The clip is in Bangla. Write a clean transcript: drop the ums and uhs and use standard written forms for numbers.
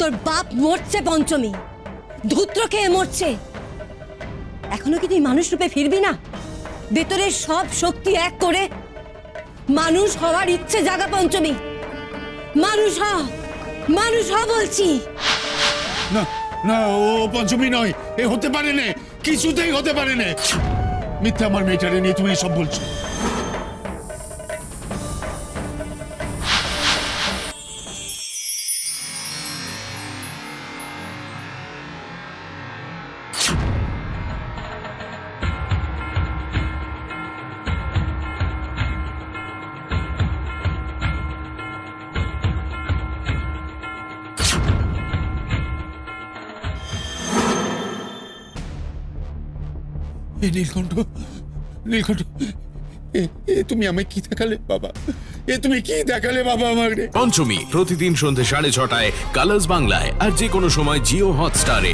তোর বাপ মরছে পঞ্চমী, ধূত্র খেয়ে মরছে। এখনো কি তুই মানুষ রূপে ফিরবি না? ভেতরের সব শক্তি এক করে মানুষ হওয়ার ইচ্ছে জাগা পঞ্চমী। মানুষ হ, মানুষ হ বলছি। না না, ও পঞ্চমী নয়, এ হতে পারে না, কিছুতেই হতে পারে না। মিথ্যা আমার মেয়েটারে নিয়ে তুমি সব বলছো। নীলকণ্ঠ, নীলকণ্ঠ, তুমি আমায় কি দেখালে বাবা? তুমি কি দেখালে বাবা আমাকে? পঞ্চমী প্রতিদিন সন্ধ্যে 6:30টায় কালার্স বাংলায় আর যে কোনো সময় জিও হটস্টারে।